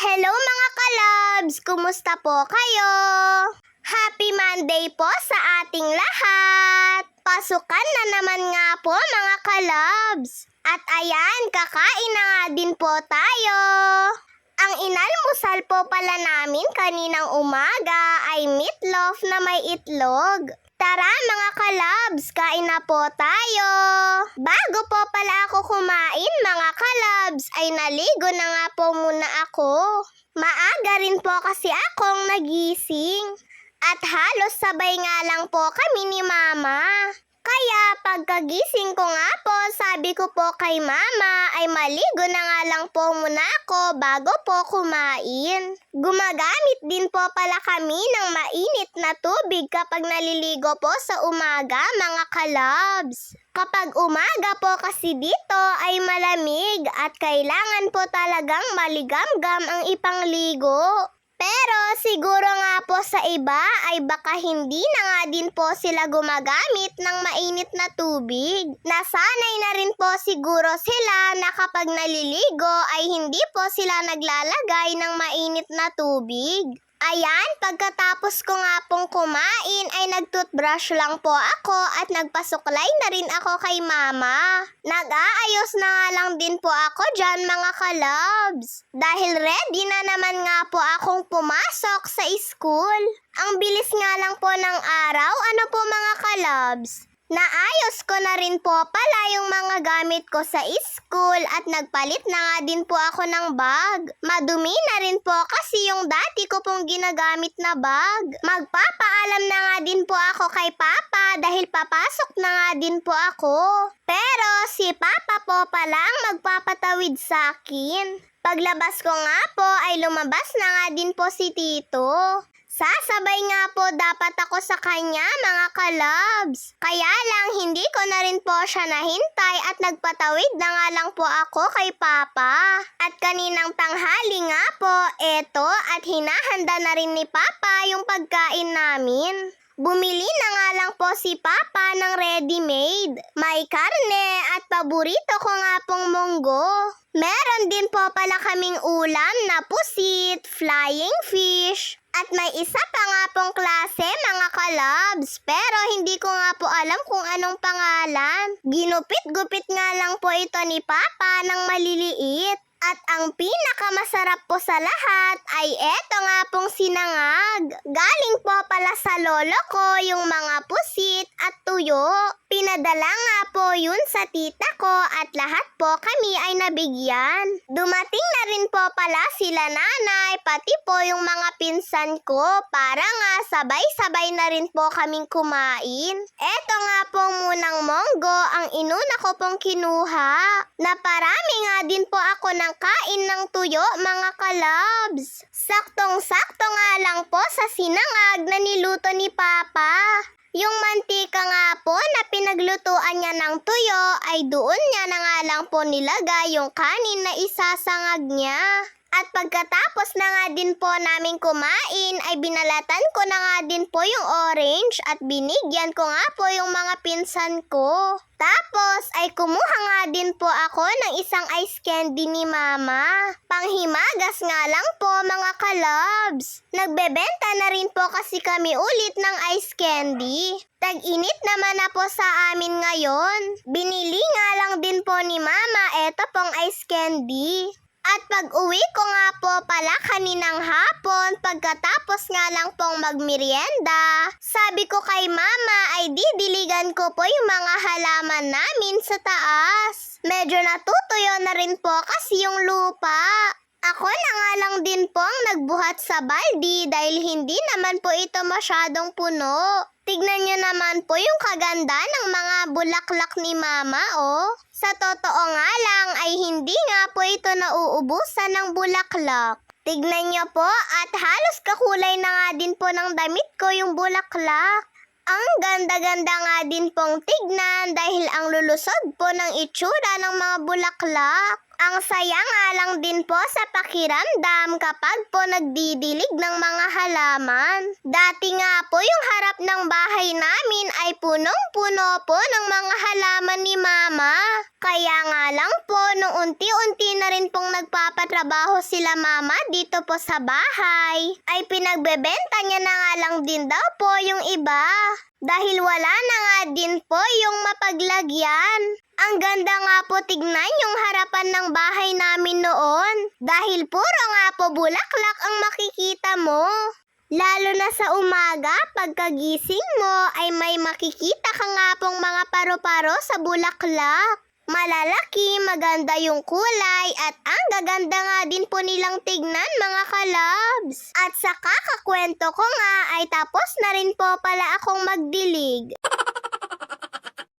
Hello mga kalabs! Kumusta po kayo? Happy Monday po sa ating lahat! Pasukan na naman nga po mga kalabs! At ayan, kakain na nga din po tayo! Ang inalmusal po pala namin kaninang umaga ay meatloaf na may itlog. Tara mga kalabs, kain na po tayo! Bago po pala ako kumain mga kalabs, ay naligo na nga po muna ako. Maaga rin po kasi akong nagising. At halos sabay nga lang po kami ni Mama. Kaya pagkagising ko nga po, sabi ko po kay Mama ay maligo na nga lang po muna ako bago po kumain. Gumagamit din po pala kami ng mainit na tubig kapag naliligo po sa umaga mga kalabs. Kapag umaga po kasi dito ay malamig at kailangan po talagang maligamgam ang ipangligo. Pero siguro nga po sa iba ay baka hindi na nga din po sila gumagamit ng mainit na tubig. Nasanay na rin po siguro sila na kapag naliligo ay hindi po sila naglalagay ng mainit na tubig. Ayan, pagkatapos ko nga pong kumain ay nag-toothbrush lang po ako at nagpasuklay na rin ako kay Mama. Nag-aayos na nga lang din po ako dyan mga kalabs. Dahil ready na naman nga po akong pumasok sa school. Ang bilis nga lang po ng araw, ano po mga kalabs? Naayos ko na rin po pala yung mga gamit ko sa school at nagpalit na nga din po ako ng bag. Madumi na rin po kasi yung dati ko pong ginagamit na bag. Magpapaalam na nga din po ako kay Papa dahil papasok na nga din po ako. Pero si Papa po palang magpapatawid sa akin. Paglabas ko nga po ay lumabas na nga din po si Tito. Sasabay nga po dapat ako sa kanya mga kalabs. Kaya lang hindi ko na rin po siya nahintay at nagpatawid na nga lang po ako kay Papa. At kaninang tanghali nga po, eto at hinahanda na rin ni Papa yung pagkain namin. Bumili na nga lang po si Papa ng ready-made. May karne at paborito ko nga pong munggo. Meron din po pala kaming ulam na pusit, flying fish, at may isa pa nga pong klase mga kalabs, pero hindi ko nga po alam kung anong pangalan. Ginupit-gupit nga lang po ito ni Papa ng maliliit. At ang pinakamasarap po sa lahat ay eto nga pong sinangag. Galing po pala sa lolo ko yung mga pusit at tuyo. Pinadala nga po yun sa tita ko at lahat po kami ay nabigyan. Dumating na rin po pala sila nanay pati po yung mga pinsan ko para nga sabay-sabay na rin po kaming kumain. Eto nga po munang monggo ang inuna ko pong kinuha. Naparami nga din po ako ng kain ng tuyo mga kalabs. Saktong-sakto nga lang po sa sinangag na niluto ni Papa. Yung mantika nga po na pinaglutuan niya ng tuyo ay doon niya na nga lang po nilagay yung kanin na isasangag niya. At pagkatapos na nga din po namin kumain ay binalatan ko na nga din po yung orange at binigyan ko nga po yung mga pinsan ko. Tapos ay kumuha nga din po ako ng isang ice candy ni Mama. Panghimagas nga lang po mga kalabs. Nagbebenta na rin po kasi kami ulit ng ice candy. Tag-init naman na po sa amin ngayon. Binili nga lang din po ni Mama eto pong ice candy. At pag-uwi ko nga po pala kaninang hapon, pagkatapos nga lang pong magmerienda, sabi ko kay Mama ay didiligan ko po yung mga halaman namin sa taas. Medyo natutuyo na rin po kasi yung lupa. Ako na nga lang din po ang nagbuhat sa baldi dahil hindi naman po ito masyadong puno. Tignan niyo naman po yung kaganda ng mga bulaklak ni Mama, oh. Sa totoo nga lang ay hindi nga po ito nauubusan ng bulaklak. Tignan niyo po at halos kakulay na nga din po ng damit ko yung bulaklak. Ang ganda-ganda nga din pong tignan dahil ang lulusog po ng itsura ng mga bulaklak. Ang saya nga lang din po sa pakiramdam kapag po nagdidilig ng mga halaman. Dati nga po yung harap ng bahay namin ay punong-puno po ng mga halaman ni Mama. Kaya nga lang po, nung unti-unti na rin pong nagpapatrabaho sila Mama dito po sa bahay, ay pinagbebenta niya na nga lang din daw po yung iba. Dahil wala na nga din po yung mapaglagyan. Ang ganda nga po tignan yung harapan ng bahay namin noon. Dahil puro nga po bulaklak ang makikita mo. Lalo na sa umaga, pagkagising mo ay may makikita ka nga pong mga paru-paro sa bulaklak. Malalaki, maganda yung kulay at ang gaganda nga din po nilang tignan mga kalabs. At sa kakakwento ko nga ay tapos na rin po pala akong magdilig.